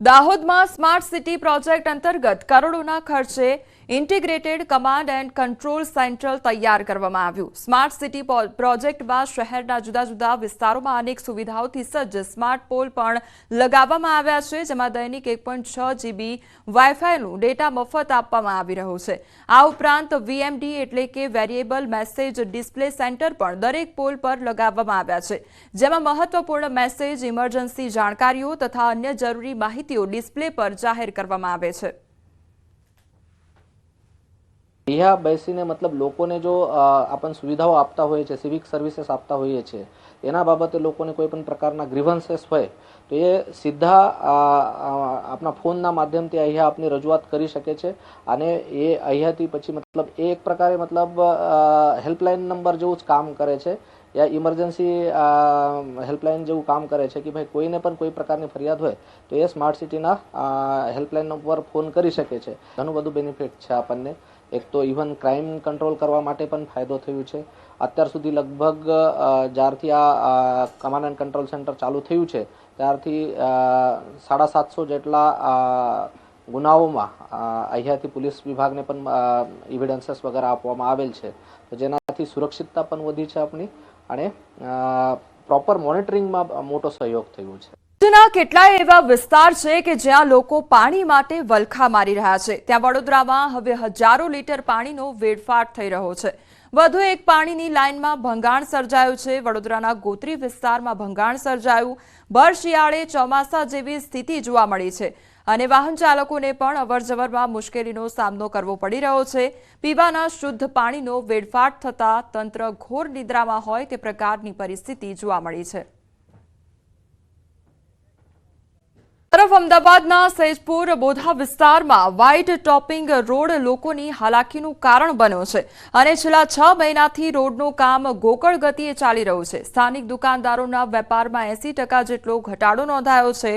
દાહોદમાં smart city project અંતર્ગત કરોડોના ખર્ચે integrated command and control centre તૈયાર કરવામાં આવ્યું। સ્માર્ટ સિટી પ્રોજેક્ટમાં શહેરના જુદા જુદા વિસ્તારોમાં અનેક સુવિધાઓથી સજ્જ સ્માર્ટ પોલ પણ લગાવવામાં આવ્યા છે, જેમાં દૈનિક 1.6 GB વાઈફાઈનું ડેટા મફત આપવામાં આવી રહ્યો છે। આ ઉપરાંત VMD એટલે કે વેરિયેબલ મેસેજ ડિસ્પ્લે સેન્ટર પણ દરેક પોલ પર લગાવવામાં આવ્યા છે, જેમાં મહત્વપૂર્ણ મેસેજ, ઇમરજન્સી જાણકારીઓ તથા અન્ય જરૂરી માહિતીઓ ડિસ્પ્લે પર જાહેર કરવામાં આવે છે। यहाँ બેસીને મતલબ લોકોને જો આપણ સુવિધાઓ આપતા હોઈએ છે, સિવિક સર્વિસીસ આપતા હોઈએ છે, એના બાબતે લોકોને કોઈ પણ પ્રકારના ગ્રીવન્સીસ હોય તો એ સીધા આપણા ફોનના માધ્યમથી અહીંયા આપની રજૂઆત કરી શકે છે અને એ અહીંયાથી પછી મતલબ એ એક પ્રકારે મતલબ હેલ્પલાઇન નંબર જેવું જ કામ કરે છે या इमरजन्सी हेल्पलाइन જેવું કામ કરે છે કે ભાઈ કોઈને પણ કોઈ પ્રકારની ફરિયાદ હોય તો એ સ્માર્ટ સિટીના હેલ્પલાઇન ઉપર ફોન કરી શકે છે। ઘણું બધું બેનિફિટ છે આપણને। એક તો ઇવન ક્રાઇમ કંટ્રોલ કરવા માટે પણ ફાયદો થયો છે। અત્યાર સુધી લગભગ જ્યારથી આ કમાન્ડ એન્ડ કંટ્રોલ સેન્ટર ચાલુ થયું છે ત્યારથી 750 જેટલા ગુનાઓમાં અહીંયાથી પોલીસ વિભાગને પણ એવિડન્સીસ વગેરે આપવામાં આવેલ છે, તો જેનાથી સુરક્ષિતતા પણ વધી છે આપણી અને પ્રોપર મોનિટરિંગમાં મોટો સહયોગ થયો છે। રાજ્યના કેટલાય એવા વિસ્તાર છે કે જ્યાં લોકો પાણી માટે વલખા મારી રહ્યા છે। ત્યાં વડોદરામાં હવે હજારો લીટર પાણીનો વેડફાટ થઈ રહ્યો છે। વધુ એક પાણીની લાઇનમાં ભંગાણ સર્જાયું છે। વડોદરાના ગોત્રી વિસ્તારમાં ભંગાણ સર્જાયું। ભર શિયાળે ચોમાસા જેવી સ્થિતિ જોવા મળી છે અને વાહન ચાલકોને પણ અવરજવરમાં મુશ્કેલીનો સામનો કરવો પડી રહ્યો છે। પીવાના શુદ્ધ પાણીનો વેડફાટ થતા તંત્ર ઘોર નિદ્રામાં હોય તે પ્રકારની પરિસ્થિતિ જોવા મળી છે। તરફ અમદાવાદના સૈજપુર બોધા વિસ્તારમાં વ્હાઇટ ટોપિંગ રોડ લોકોની હાલાકીનું કારણ બન્યો છે અને છેલ્લા 6 મહિનાથી રોડનું કામ ગોકળ ગતિએ ચાલી રહ્યું છે। સ્થાનિક દુકાનદારોના વેપારમાં 80% જેટલો ઘટાડો નોંધાયો છે।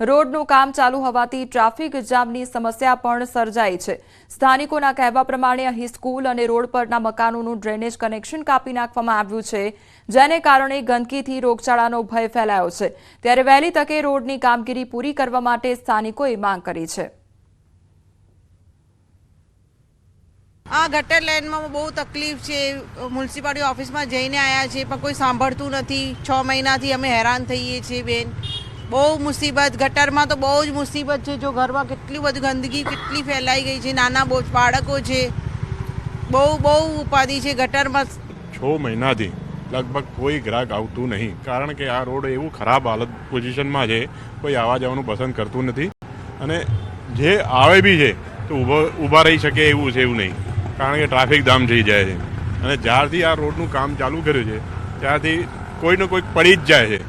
રોડનું કામ ચાલુ હોવાથી ટ્રાફિક જામની સમસ્યા પણ સર્જાઈ છે। સ્થાનિકોના કહેવા પ્રમાણે અહીં સ્કૂલ અને રોડ પરના મકાનોનું ડ્રેનેજ કનેક્શન કાપી નાખવામાં આવ્યું છે, જેને કારણે ગંદકીથી રોગચાળાનો ભય ફેલાયો છે। ત્યારે વહેલી તકે રોડની કામગીરી પૂરી કરવા માટે સ્થાનિકોએ માંગ કરી છે। આ ગટર લાઇનમાં બહુ તકલીફ છે। મ્યુનિસિપાલિટી ઓફિસમાં જઈને આવ્યા છે પણ કોઈ સાંભળતું નથી। 6 મહિનાથી અમે હેરાન થઈએ છીએ બેન। બહુ મુસીબત, ગટરમાં તો બહુ જ મુસીબત છે। જો ઘરમાં કેટલી બધી ગંદકી કેટલી ફેલાઈ ગઈ છે, નાના બાળકો છે, બહુ ઉપાધિ છે ગટરમાં। 6 મહિનાથી લગભગ કોઈ ગ્રાહક આવતું નહીં, કારણ કે આ રોડ એવું ખરાબ હાલત પોઝિશનમાં છે, કોઈ આવવા જવાનું પસંદ કરતું નથી અને જે આવે બી છે તો ઊભા રહી શકે એવું છે એવું નહીં, કારણ કે ટ્રાફિક જામ થઈ જાય છે અને જ્યારથી આ રોડનું કામ ચાલુ કર્યું છે ત્યારથી કોઈને કોઈ પડી જ જાય છે।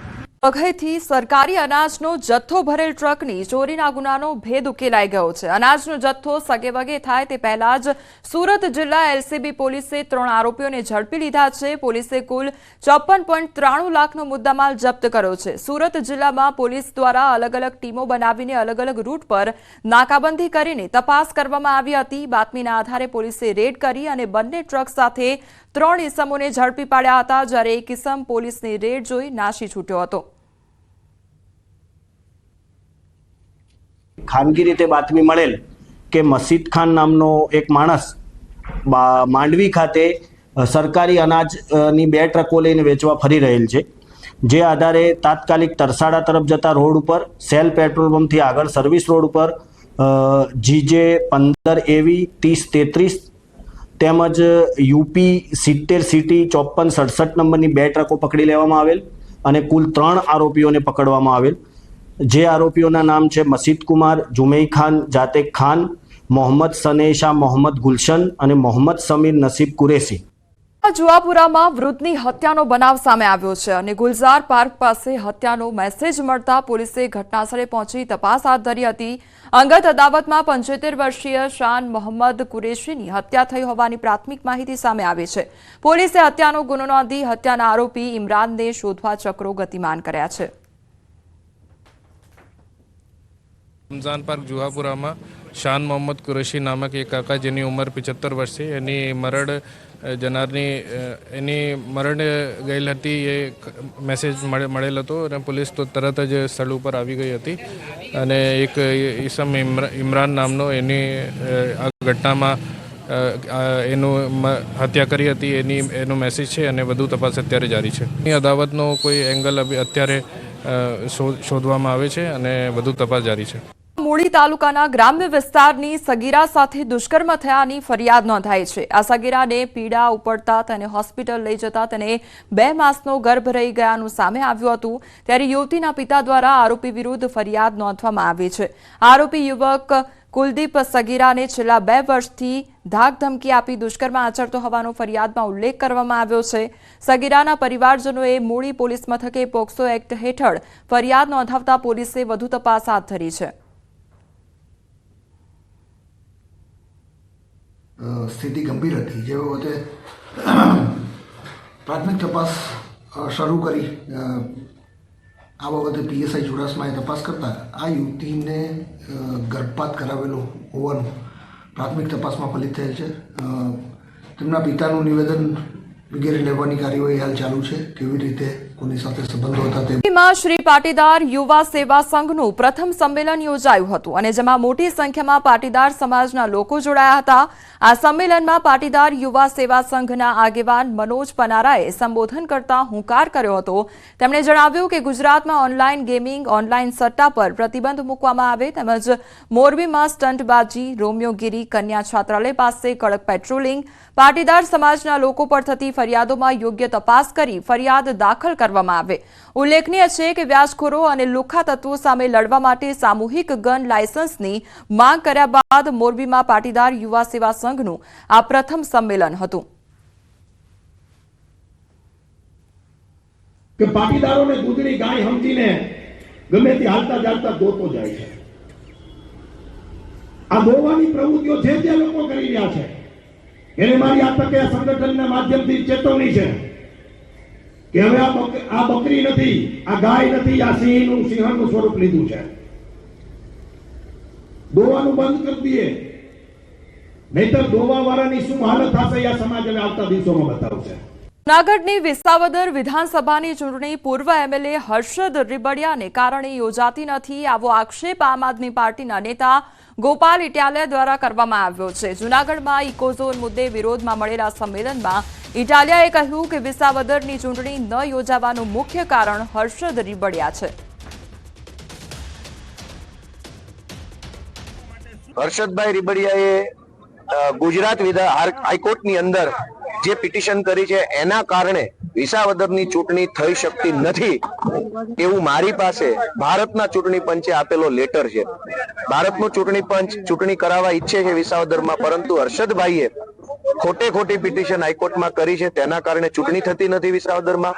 વઘઈથી સરકારી અનાજનો જથ્થો ભરેલ ટ્રકની ચોરીના ગુનાનો ભેદ ઉકેલાઈ ગયો છે। અનાજનો જથ્થો સગેવગે થાય તે પહેલા જ સુરત જિલ્લા LCB પોલીસે 3 આરોપીઓને ઝડપી લીધા છે। પોલીસે કુલ 54.93 લાખનો મુદ્દામાલ જપ્ત કર્યો છે। સુરત જિલ્લામાં પોલીસ દ્વારા અલગ અલગ ટીમો બનાવીને અલગ અલગ રૂટ પર નાકાબંધી કરીને તપાસ કરવામાં આવી હતી। બાતમીના આધારે પોલીસે રેડ કરી અને બંને ટ્રક સાથે 3 ઇસમોને ઝડપી પાડ્યા હતા, જ્યારે એક ઇસમ પોલીસની રેડ જોઈ નાસી છૂટ્યો હતો। ખાનગી રીતે બાતમી મળેલ કે મસીદ ખાન નામનો એક માણસ માંડવી ખાતે સરકારી અનાજની 2 ટ્રકો લઈને વેચવા ફરી રહેલ છે, જે આધારે તાત્કાલિક તરસાડા તરફ જતા રોડ ઉપર સેલ પેટ્રોલ પંપથી આગળ સર્વિસ રોડ ઉપર GJ 15 AV 3033 તેમજ UP 70 CT 5467 નંબરની 2 ટ્રકો પકડી લેવામાં આવેલ અને કુલ 3 આરોપીઓને પકડવામાં આવેલ। જે આરોપીઓના નામ છે મસીદ કુમાર, જુમૈ ખાન, જાતેક ખાન, મોહમ્મદ સનેશા, મોહમ્મદ ગુલશન અને મોહમ્મદ સમીર નસીબ કુરેશી। જુવાપુરામાં વૃદ્ધની હત્યાનો બનાવ સામે આવ્યો છે અને ગુલઝાર પાર્ક પાસે હત્યાનો મેસેજ મળતા પોલીસે ઘટનાસ્થળે પહોંચી તપાસ હાથ ધરી હતી। અંગત અદાવતમાં 75 વર્ષીય શાન મોહમ્મદ કુરેશીની હત્યા થઈ હોવાની પ્રાથમિક માહિતી સામે આવી છે। પોલીસે હત્યાનો ગુનો નોંધી હત્યાના આરોપી ઇમરાનને શોધવા ચક્રો ગતિમાન કર્યા છે। रमजान पार्क जुहापुराમાં શાન મોહમ્મદ કુરેશી નામક એક કાકા, જેની ઉંમર 75 વર્ષ છે, એની મરણ ગયેલ હતી એ મેસેજ મળેલ હતો અને પોલીસ તો તરત જ સ્થળ ઉપર આવી ગઈ હતી। અને એક ઈસમ ઇમરાન નામનો એની આ ઘટનામાં એનું હત્યા કરી હતી એનો મેસેજ છે અને વધુ તપાસ અત્યારે જારી છે. એ અદાવતનો કોઈ એંગલ અત્યારે શોધવામાં આવે છે અને વધુ તપાસ જારી છે. મૂળી તાલુકાના ગ્રામ્ય વિસ્તારની સગીરા સાથે દુષ્કર્મ થયાની ફરિયાદ નોંધાઈ છે. આ સગીરાને પીડા ઉપડતા તેને હોસ્પિટલ લઈ જતા તેને 2 માસનો ગર્ભ રહી ગયાનું સામે આવ્યું હતું. ત્યારે યુવતીના પિતા દ્વારા આરોપી વિરુદ્ધ ફરિયાદ નોંધવામાં આવી છે. આરોપી યુવક કુલદીપ સગીરાને છેલ્લા 2 વર્ષથી ધાકધમકી આપી દુષ્કર્મ આચરતો હોવાનો ફરિયાદમાં ઉલ્લેખ કરવામાં આવ્યો છે. સગીરાના પરિવારજનોએ મૂળી પોલીસ મથકે પોક્સો એક્ટ હેઠળ ફરિયાદ નોંધાવતા પોલીસે વધુ તપાસ હાથ ધરી છે. સ્થિતિ ગંભીર હતી. જે વખતે પ્રાથમિક તપાસ શરૂ કરી આ બાબતે પીએસઆઈ ચુડાસમાએ તપાસ કરતા આ યુવતીને ગર્ભપાત કરાવેલો હોવાનું પ્રાથમિક તપાસમાં ફલિત થયેલ છે. તેમના પિતાનું નિવેદન વગેરે લેવાની કાર્યવાહી હાલ ચાલુ છે. કેવી રીતે કોની સાથે સંબંધો હતા તેમાં શ્રી પાટીદાર યુવા સેવા સંઘનું પ્રથમ સંમેલન યોજાયું હતું અને જેમાં મોટી સંખ્યામાં પાટીદાર સમાજના લોકો જોડાયા હતા. આ સંમેલનમાં પાટીદાર યુવા સેવા સંઘના આગેવાન મનોજ પનારાએ સંબોધન કરતા હુંકાર કર્યો હતો. તેમણે જણાવ્યું કે ગુજરાતમાં ઓનલાઈન ગેમિંગ, ઓનલાઈન સટ્ટા પર પ્રતિબંધ મૂકવામાં આવે તેમજ મોરબીમાં સ્ટંટબાજી, રોમિયોગીરી, કન્યા છાત્રાલય પાસે કડક પેટ્રોલિંગ, પાટીદાર સમાજના લોકો પર થતી ફરિયાદોમાં યોગ્ય તપાસ કરી ફરિયાદ દાખલ કરવામાં આવે. ઉલ્લેખનીય છે કે વ્યાજખોરો અને લુખ્ખા તત્વો સામે લડવા માટે સામૂહિક ગન લાયસન્સની માંગ કર્યા બાદ મોરબીમાં પાટીદાર યુવા સેવા સંઘનું આ પ્રથમ સંમેલન હતું. કે પાટીદારોને દૂધની ગાય સમજીને ગમે તે હાલતા ચાલતા દોતો જાય છે. આ દોવાની પ્રવૃત્તિઓ જે લોકો કરી રહ્યા છે એને મારી આ તકે સંગઠનના માધ્યમથી ચેતવણી છે કે હવે આ બકરી નથી, આ ગાય નથી, આ સિંહણનું સ્વરૂપ લીધું છે. દોવાનું બંધ કરી દઈએ, નહીતર દોવાવાળાની શું હાલત થશે આ સમાજ હવે આવતા દિવસોમાં બતાવશે. જૂનાગઢની વિસાવદર વિધાનસભાની ચૂંટણી પૂર્વ એમએલએ હર્ષદ રીબડિયાને કારણે યોજાતી નથી, આવો આક્ષેપ આમ આદમી પાર્ટીના નેતા ગોપાલ ઇટાલિયા દ્વારા કરવામાં આવ્યો છે. જૂનાગઢમાં ઇકોઝોન મુદ્દે વિરોધમાં મળેલા સંમેલનમાં ઇટાલિયાએ કહ્યું કે વિસાવદરની ચૂંટણી ન યોજાવાનું મુખ્ય કારણ હર્ષદ રીબડિયા છે. હર્ષદભાઈ રીબડિયાએ ગુજરાત હાઈકોર્ટની અંદર જે પિટિશન કરી છે એના કારણે વિસાવદરની ચૂંટણી થઈ શકતી નથી એવું મારી પાસે ભારતના ચૂંટણી પંચે આપેલો લેટર છે. ભારતનું ચૂંટણી પંચ ચૂંટણી કરાવવા ઈચ્છે છે વિસાવદરમાં, પરંતુ હર્ષદભાઈએ ખોટી પિટિશન હાઈકોર્ટમાં કરી છે, તેના કારણે ચૂંટણી થતી નથી વિસાવદરમાં.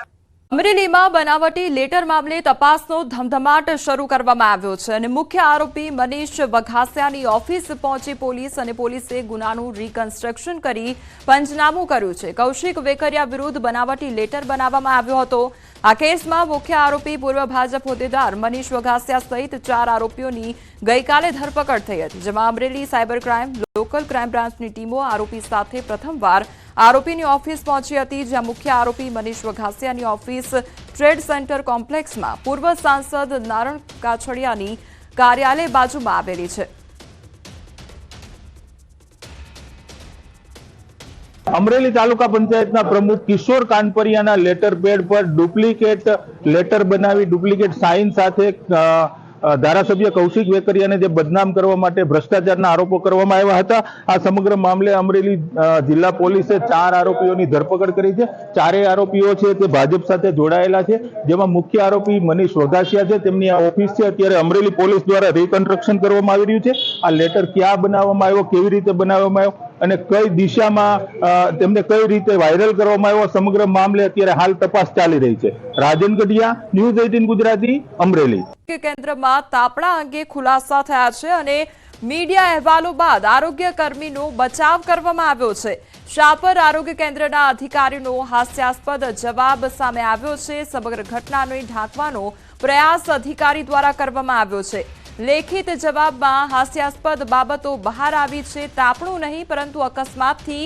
અમરેલીમાં બનાવટી લેટર મામલે તપાસનો ધમધમાટ શરૂ કરવામાં આવ્યો છે અને મુખ્ય આરોપી મનીષ વઘાસિયાની ઓફિસ પહોંચી પોલીસ અને પોલીસે ગુનાનું રિકન્સ્ટ્રક્શન કરી પંચનામું કર્યું છે. કૌશિક વેકરિયા વિરુદ્ધ બનાવટી લેટર બનાવવામાં આવ્યો હતો. આ કેસમાં મુખ્ય આરોપી પૂર્વ ભાજપ હોદ્દેદાર મનીષ વઘાસિયા સહિત 4 આરોપીઓની ગઈકાલે ધરપકડ થઈ હતી, જેમાં Amreli cyber crime, local crime બ્રાન્ચની ટીમો આરોપી સાથે પ્રથમવાર આરોપીની ઓફિસ પહોંચી હતી, જ્યાં મુખ્ય આરોપી મનીષ વઘાસિયાની ઓફિસ ટ્રેડ સેન્ટર કોમ્પ્લેક્સમાં પૂર્વ સાંસદ નારણ કાછડિયાની કાર્યાલય બાજુમાં આવેલી છે. અમરેલી તાલુકા પંચાયતના પ્રમુખ કિશોર કાનપરિયાના લેટર પેડ પર ડુપ્લિકેટ લેટર બનાવી ડુપ્લિકેટ સાઇન સાથે ધારાસભ્ય કૌશિક વેકરિયાને જે બદનામ કરવા માટે ભ્રષ્ટાચારના આરોપો કરવામાં આવ્યા હતા. આ સમગ્ર મામલે અમરેલી જિલ્લા પોલીસે 4 આરોપીઓની ધરપકડ કરી છે. 4 આરોપીઓ છે તે ભાજપ સાથે જોડાયેલા છે, જેમાં મુખ્ય આરોપી મનીષ વઘાસિયા છે, તેમની આ ઓફિસ છે. અત્યારે અમરેલી પોલીસ દ્વારા રિકન્સ્ટ્રક્શન કરવામાં આવી રહ્યું છે. આ લેટર ક્યાં બનાવવામાં આવ્યો, કેવી રીતે બનાવવામાં આવ્યો અને કઈ દિશામાં તેમને કઈ રીતે વાયરલ કરવામાં આવ્યો, સમગ્ર મામલે અત્યારે હાલ તપાસ ચાલી રહી છે. રાજન ગઢિયા, ન્યૂઝ 18 ગુજરાતી, અમરેલી. કેન્દ્રમાં તાપણા અંગે ખુલાસા થયા છે અને મીડિયા અહેવાલો બાદ આરોગ્ય કર્મીનો બચાવ કરવામાં આવ્યો છે. શાપર આરોગ્ય કેન્દ્રના અધિકારીનો હાસ્યાસ્પદ જવાબ સામે આવ્યો છે. સમગ્ર ઘટનાને ઢાંકવાનો પ્રયાસ અધિકારી દ્વારા કરવામાં આવ્યો છે. લેખિત જવાબમાં હાસ્યાસ્પદ બાબતો બહાર આવી છે. તાપણું નહીં પરંતુ અકસ્માતથી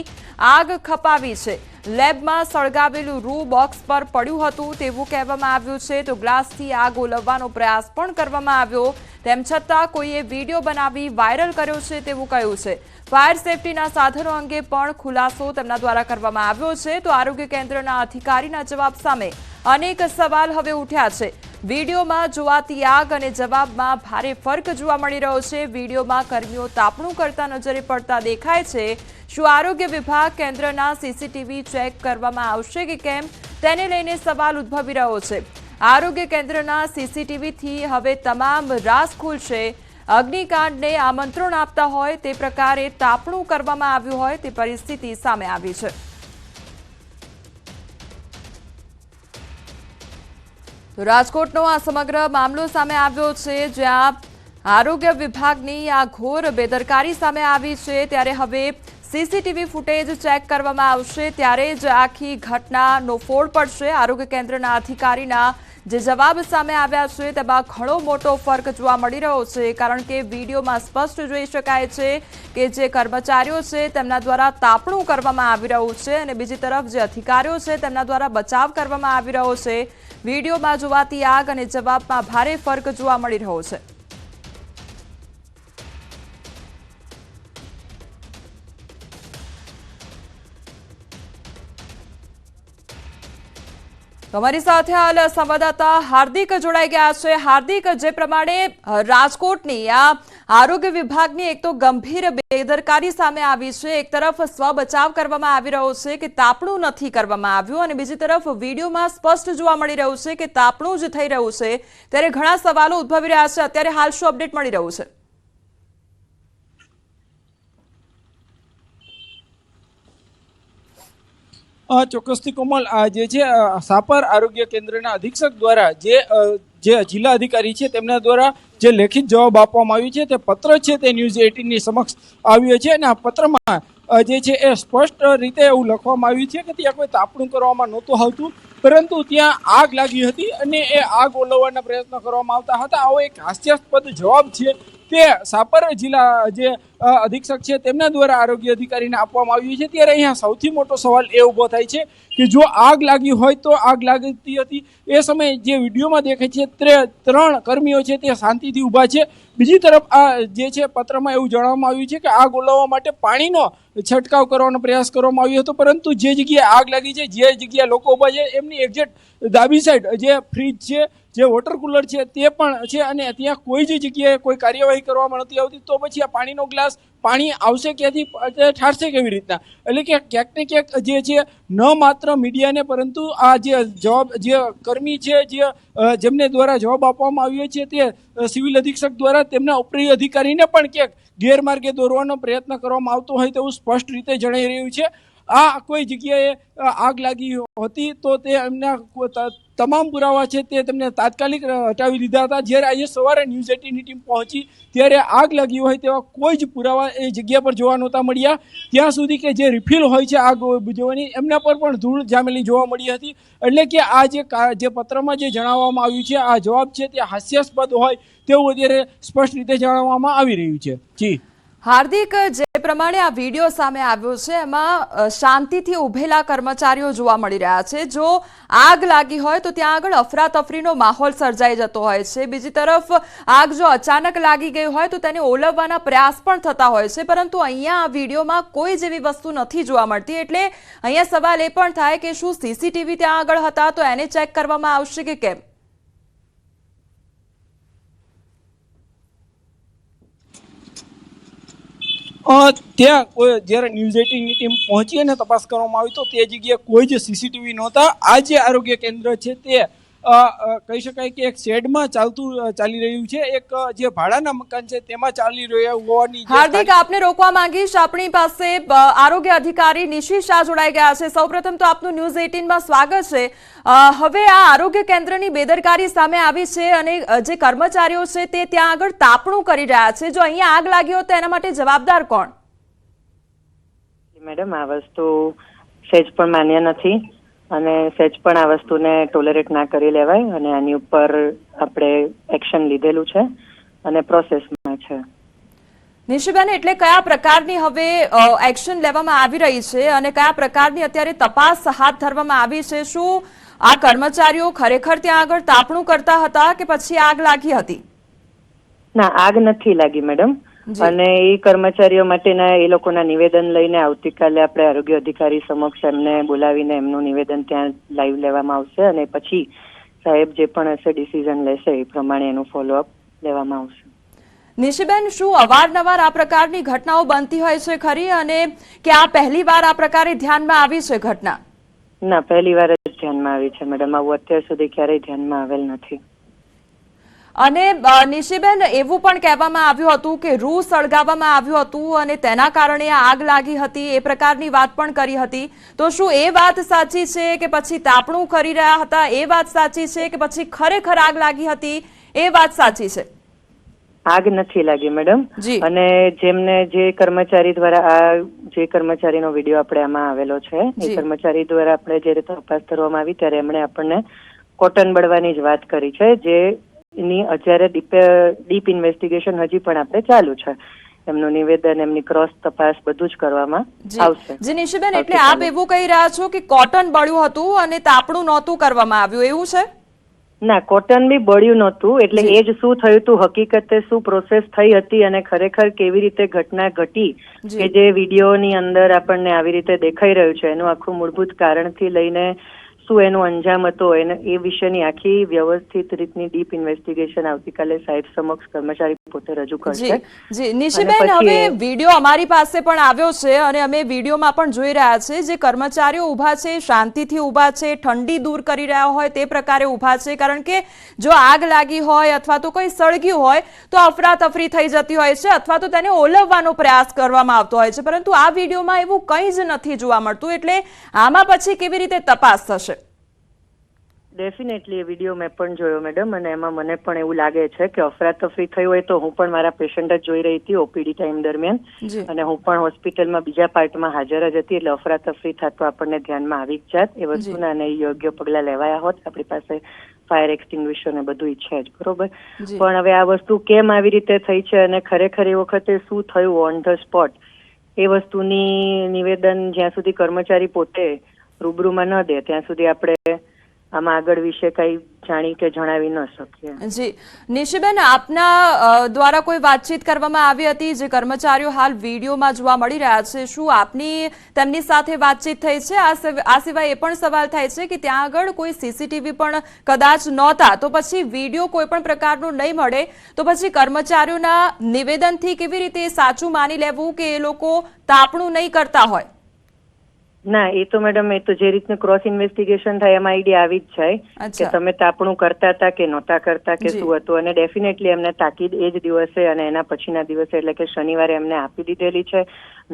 આગ ખપાવી છે. લેબમાં સળગાવેલું રૂ બોક્સ પર પડ્યું હતું તેવું કહેવામાં આવ્યું છે. તો ગ્લાસથી આગ ઓલવવાનો પ્રયાસ પણ કરવામાં આવ્યો. તેમ છતાં કોઈએ વિડીયો બનાવી વાયરલ કર્યો છે તેવું કહ્યું છે। ફાયર સેફટીના સાધનો અંગે પણ ખુલાસો તેમના દ્વારા કરવામાં આવ્યો છે। તો આરોગ્ય કેન્દ્રના અધિકારીના જવાબ સામે અનેક સવાલ હવે ઉઠ્યા છે। વિડીયોમાં જોવાતી આગ અને જવાબમાં ભારે ફરક જોવા મળી રહ્યો છે। વિડીયોમાં કર્મીઓ તાપણું કરતા નજરે પડતા દેખાય છે। શું આરોગ્ય વિભાગ કેન્દ્રના સીસીટીવી ચેક કરવામાં આવશે કે કેમ તેને લઈને સવાલ ઉદ્ભવી રહ્યો છે। આરોગ્ય કેન્દ્રના સીસીટીવીથી હવે તમામ રાઝ ખુલશે। અગ્નિકાંડને આમંત્રણ આપતા હોય તે પ્રકારે તાપણું કરવામાં આવ્યું હોય તે પરિસ્થિતિ સામે આવી છે। તો રાજકોટનો આ સમગ્ર મામલો સામે આવ્યો છે, જ્યાં આરોગ્ય વિભાગની આ ઘોર બેદરકારી સામે આવી છે। ત્યારે હવે સીસીટીવી ફૂટેજ ચેક કરવામાં આવશે, ત્યારે જ આખી ઘટનાનો ફોડ પડશે। આરોગ્ય કેન્દ્રના અધિકારીના જે જવાબ સામે આવ્યા છે તેમાં ઘણો મોટો ફરક જોવા મળી રહ્યો છે, કારણ કે વિડીયોમાં સ્પષ્ટ જોઈ શકાય છે કે જે કર્મચારીઓ છે તેમના દ્વારા તાપણું કરવામાં આવી રહ્યું છે અને બીજી તરફ જે અધિકારીઓ છે તેમના દ્વારા બચાવ કરવામાં આવી રહ્યો છે। વિડીયોમાં જોવાતી આગ અને જવાબમાં ભારે ફરક જોવા મળી રહ્યો છે। તમારી સાથે હાલ સંવાદદાતા હાર્દિક જોડાઈ ગયા છે। હાર્દિક, જે પ્રમાણે રાજકોટની આ આરોગ્ય વિભાગની એક તો ગંભીર બેદરકારી સામે આવી છે, એક તરફ સ્વ બચાવ કરવામાં આવી રહ્યો છે કે તાપણું નથી કરવામાં આવ્યું અને બીજી તરફ વિડીયોમાં સ્પષ્ટ જોવા મળી રહ્યું છે કે તાપણું જ થઈ રહ્યું છે, ત્યારે ઘણા સવાલો ઉદ્ભવી રહ્યા છે। અત્યારે હાલ શું અપડેટ મળી રહ્યું છે? ચોક્કસથી કોમલ, જે છે સાપર આરોગ્ય કેન્દ્રના અધિક્ષક દ્વારા જે જિલ્લા અધિકારી છે તેમના દ્વારા જે લેખિત જવાબ આપવામાં આવ્યો છે તે પત્ર છે તે ન્યૂઝ 18ની સમક્ષ આવ્યો છે અને આ પત્રમાં જે છે એ સ્પષ્ટ રીતે એવું લખવામાં આવ્યું છે કે ત્યાં કોઈ તાપણું કરવામાં નહોતું આવતું, પરંતુ ત્યાં આગ લાગી હતી અને એ આગ ઓલવવાના પ્રયત્નો કરવામાં આવતા હતા। આવો એક હાસ્યાસ્પદ જવાબ છે તે સાપર જિલ્લા જે અધિક્ષક છે તેમના દ્વારા આરોગ્ય અધિકારીને આપવામાં આવ્યું છે। ત્યારે અહીંયા સૌથી મોટો સવાલ એ ઊભો થાય છે કે જો આગ લાગી હોય તો આગ લાગતી હતી એ સમયે જે વિડીયોમાં દેખાય છે તે 3 કર્મીઓ છે તે શાંતિથી ઊભા છે। બીજી તરફ આ જે છે પત્રમાં એવું જણાવવામાં આવ્યું છે કે આગ ઓલવવા માટે પાણીનો છંટકાવ કરવાનો પ્રયાસ કરવામાં આવ્યો હતો, પરંતુ જે જગ્યાએ આગ લાગી છે, જે જગ્યાએ લોકો ઊભા છે એમની એક્ઝેક્ટ ડાબી સાઈડ જે ફ્રીજ છે, જે વોટર કુલર છે તે પણ છે અને ત્યાં કોઈ જ જગ્યાએ કોઈ કાર્યવાહી કરવામાં નથી આવતી। તો પછી આ પાણીનો ગ્લાસ પાણી આવશે ક્યાંથી, ઠારશે કેવી રીતના? એટલે કે ક્યાંક ને ક્યાંક જે છે ન માત્ર મીડિયાને પરંતુ આ જે કર્મી છે જેમને દ્વારા જવાબ આપવામાં આવ્યો છે તે સિવિલ અધિક્ષક દ્વારા તેમના ઉપરી અધિકારીને પણ ક્યાંક ગેરમાર્ગે દોરવાનો પ્રયત્ન કરવામાં આવતો હોય તેવું સ્પષ્ટ રીતે જણાઈ રહ્યું છે। આ કોઈ જગ્યાએ આગ લાગી હતી તો તે એમના તમામ પુરાવા છે તે તેમને તાત્કાલિક હટાવી લીધા હતા। જ્યારે આજે સવારે ન્યૂઝ 18ની ટીમ પહોંચી ત્યારે આગ લાગી હોય તેવા કોઈ જ પુરાવા એ જગ્યા પર જોવા નહોતા મળ્યા। ત્યાં સુધી કે જે રિફિલ હોય છે આગ બુઝાવવાની એમના પર પણ ધૂળ જામેલી જોવા મળી હતી। એટલે કે આ જે પત્રમાં જે જણાવવામાં આવ્યું છે આ જવાબ છે તે હાસ્યાસ્પદ હોય તેવું અત્યારે સ્પષ્ટ રીતે જણાવવામાં આવી રહ્યું છે। જી હાર્દિક, જે પ્રમાણે આ વિડીયો સામે આવ્યો છે એમાં શાંતિથી ઉભેલા કર્મચારીઓ જોવા મળી રહ્યા છે। જો આગ લાગી હોય તો ત્યાં આગળ અફરાતફરીનો માહોલ સર્જાઈ જતો હોય છે, બીજી તરફ આગ જો અચાનક લાગી ગઈ હોય તો તેને ઓલવવાના પ્રયાસ પણ થતા હોય છે, પરંતુ અહીંયા આ વિડીયોમાં કોઈ જેવી વસ્તુ નથી જોવા મળતી। એટલે અહીંયા સવાલ એ પણ થાય કે શું સીસીટીવી ત્યાં આગળ હતા તો એને ચેક કરવામાં આવશે કે કેમ? ત્યાં જ્યારે ન્યૂઝ 18ની ટીમ પહોંચી અને તપાસ કરવામાં આવી તો તે જગ્યાએ કોઈ જ સીસીટીવી નહોતા। આ જે આરોગ્ય કેન્દ્ર છે તે કહી શકાય કે એક શેડમાં ચાલી રહ્યું છે, એક જે ભાડાના મકાન છે તેમાં ચાલી રહ્યું હોવાની। હાર્દિક, આપને રોકવા માંગીશ, આપણી પાસે આરોગ્ય અધિકારી નિશી શાહ જોડાઈ ગયા છે। સૌપ્રથમ તો આપનું ન્યૂઝ 18માં સ્વાગત છે। હવે આ આરોગ્ય કેન્દ્રની બેદરકારી સામે આવી છે અને જે કર્મચારીઓ છે તે ત્યાં આગળ તાપણું કરી રહ્યા છે, જો અહીંયા આગ લાગી હોય તો એના માટે જવાબદાર કોણ? મેડમ, આ વસ્તુ સહેજ પણ માન્ય નથી અને સહેજ પણ આ વસ્તુને ટોલરેટ ના કરી લેવાય અને આની ઉપર આપણે એક્શન લીધેલું છે અને પ્રોસેસમાં છે। નિશીબેન, એટલે કયા પ્રકારની હવે એક્શન લેવામાં આવી રહી છે અને કયા પ્રકારની અત્યારે તપાસ હાથ ધરવામાં આવી છે? શું આ કર્મચારીઓ ખરેખર ત્યાં આગળ તાપણું કરતા હતા કે પછી આગ લાગી હતી? ના, આગ નથી લાગી મેડમ. અને એ કર્મચારીઓ માટેના એ લોકોના નિવેદન લઈને આવતીકાલે આપણે આરોગ્ય અધિકારી સમક્ષ એમને બોલાવીને એમનું નિવેદન ત્યાં લાઈવ લેવામાં આવશે અને પછી સાહેબ જે પણ હશે ડિસિઝન લેશે એ પ્રમાણે એનું ફોલોઅપ લેવામાં આવશે. નિશીબેન, શું અવારનવાર આ પ્રકારની ઘટનાઓ બનતી હોય છે ખરી, અને કે આ પહેલી વાર આ પ્રકારે ધ્યાનમાં આવી છે ઘટના? ના, પહેલી વાર જ ધ્યાનમાં આવી છે મેડમ. આવું અત્યાર સુધી ક્યારેય ધ્યાનમાં આવેલ નથી. અને નિશીબેન, એવું પણ કહેવામાં આવ્યું હતું કે રૂ સળગાવવામાં આવ્યું હતું અને તેના કારણે આગ લાગી હતી, એ પ્રકારની વાત પણ કરી હતી. તો શું એ વાત સાચી છે કે પછી તાપણું કરી રહ્યા હતા એ વાત સાચી છે કે પછી ખરેખર આગ લાગી હતી એ વાત સાચી છે? આગ નથી લાગી મેડમ. અને જે કર્મચારી દ્વારા જે કર્મચારીનો વિડીયો આપણે આમાં આવેલો છે એ કર્મચારી દ્વારા આપણે જે રીતે તપાસ કરવામાં આવી ત્યારે એમણે આપણને કોટન બળવાની જ વાત કરી છે, જે એની અત્યારે ડીપ ઇન્વેસ્ટિગેશન હજી પણ આપણે ચાલુ છે. એમનું નિવેદન, એમની ક્રોસ તપાસ બધું જ કરવામાં આવશે. જી નિશીબેન, એટલે આપ એવું કહી રહ્યા છો કે કોટન બળ્યું હતું અને તાપણું નહોતું કરવામાં આવ્યું, એવું છે? ના, કોટન બી બળ્યું નહોતું. એટલે એ જ શું થયું હતું, હકીકતે શું પ્રોસેસ થઈ હતી અને ખરેખર કેવી રીતે ઘટના ઘટી કે જે વિડીયોની અંદર આપણને આવી રીતે દેખાઈ રહ્યું છે, એનું આખું મૂળભૂત કારણથી લઈને શું એનો અંજામ હતો એ વિશેની આખી વ્યવસ્થિત રીતની ડીપ ઇન્વેસ્ટિગેશન આવતીકાલે સાહેબ સમક્ષ કર્મચારી પોતે રજૂ કરશે. જી નિશીબેન, હવે વિડીયો અમારી પાસે પણ આવ્યો છે અને અમે વિડીયોમાં પણ જોઈ રહ્યા છે જે કર્મચારીઓ ઊભા છે, શાંતિથી ઊભા છે, ઠંડી દૂર કરી રહ્યા હોય તે પ્રકારે ઊભા છે. કારણ કે જો આગ લાગી હોય અથવા તો કોઈ સળગ્યું હોય તો અફરાતફરી થઈ જતી હોય છે અથવા તો તેને ઓલવવાનો પ્રયાસ કરવામાં આવતો હોય છે, પરંતુ આ વિડીયોમાં એવું કંઈ જ નથી જોવા મળતું. એટલે આમાં પછી કેવી રીતે તપાસ થશે? ડેફિનેટલી એ વિડીયો મેં પણ જોયો મેડમ, અને એમાં મને પણ એવું લાગે છે કે અફરાતફરી થઈ હોય તો હું પણ મારા પેશન્ટ જ જોઈ રહી હતી ઓપીડી ટાઈમ દરમિયાન, અને હું પણ હોસ્પિટલમાં બીજા પાર્ટમાં હાજર જ હતી. એટલે અફરાતફરી થતો આપણને ધ્યાનમાં આવી જ જાત એ વસ્તુના, અને યોગ્ય પગલાં લેવાયા હોત. આપણી પાસે ફાયર એક્સટિંગ્વિશર ને બધું છે જ, બરોબર. પણ હવે આ વસ્તુ કેમ આવી રીતે થઈ છે અને ખરેખર એ વખતે શું થયું ઓન ધ સ્પોટ, એ વસ્તુની નિવેદન જ્યાં સુધી કર્મચારી પોતે રૂબરૂમાં ન દે ત્યાં સુધી આપણે આમાં આગળ વિશે કઈ જાણી કે જણાવી ન શકીએ. જી નિશીબેન, આપના દ્વારા કોઈ વાતચીત કરવામાં આવી હતી? જે કર્મચારીઓ હાલ વિડીયોમાં જોવા મળી રહ્યા છે, શું આપની તેમની સાથે વાતચીત થઈ છે? આ સિવાય એ પણ સવાલ થાય છે કે ત્યાં આગળ કોઈ સીસીટીવી પણ કદાચ નહોતા, તો પછી વિડીયો કોઈ પણ પ્રકારનો નહીં મળે તો પછી કર્મચારીઓના નિવેદનથી કેવી રીતે સાચું માની લેવું કે એ લોકો તાપણું નહીં કરતા હોય? ના, એ તો મેડમ, એ તો જે રીતનું ક્રોસ ઇન્વેસ્ટિગેશન થાય એમાં આઈડિયા આવી જ જાય કે તમે તાપણું કરતા હતા કે નહોતા કરતા કે શું હતું. અને ડેફિનેટલી એમને તાકીદ એ જ દિવસે અને એના પછીના દિવસે એટલે કે શનિવારે એમને આપી દીધેલી છે.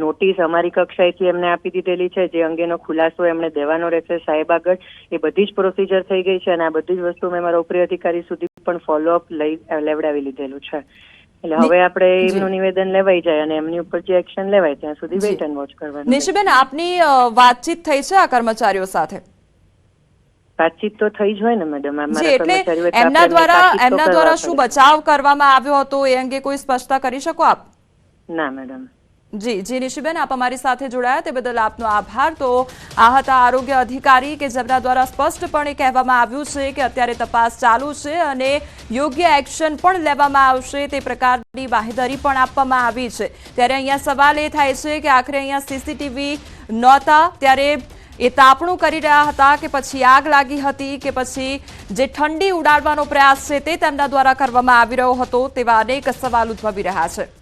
નોટિસ અમારી કક્ષાએથી એમને આપી દીધેલી છે, જે અંગેનો ખુલાસો એમને દેવાનો રહેશે સાહેબ આગળ. એ બધી જ પ્રોસિજર થઈ ગઈ છે અને આ બધી જ વસ્તુ મેં મારા ઉપરી અધિકારી સુધી પણ ફોલોઅપ લેવડાવી લીધેલું છે. એટલે હવે આપણે એમનું નિવેદન લેવાઈ જાય અને એમની ઉપર જે એક્શન લેવાય ત્યાં સુધી વેઇટ એન્ડ વોચ કરવાનું. નિશીબેન, આપની વાતચીત થઈ છે આ કર્મચારીઓ સાથે? વાતચીત તો થઈ જ હોય ને મેડમ. એટલે એમના દ્વારા શું બચાવ કરવામાં આવ્યો હતો એ અંગે કોઈ સ્પષ્ટતા કરી શકો આપ? ના મેડમ. જી નિશીબેન, આપ અમારી સાથે જોડાયા તે બદલ આપનો આભાર. તો આ હતા આરોગ્ય અધિકારી કે જેમના દ્વારા સ્પષ્ટપણે કહેવામાં આવ્યું છે કે અત્યારે તપાસ ચાલુ છે અને યોગ્ય એક્શન પણ લેવામાં આવશે તે પ્રકારની બાહેધરી પણ આપવામાં આવી છે. ત્યારે અહીંયા સવાલ એ થાય છે કે આખરે અહીંયા સીસીટીવી નહોતા ત્યારે એ તાપણું કરી રહ્યા હતા કે પછી આગ લાગી હતી કે પછી જે ઠંડી ઉડાડવાનો પ્રયાસ છે તે તેમના દ્વારા કરવામાં આવી રહ્યો હતો, તેવા અનેક સવાલ ઉદ્ભવી રહ્યા છે.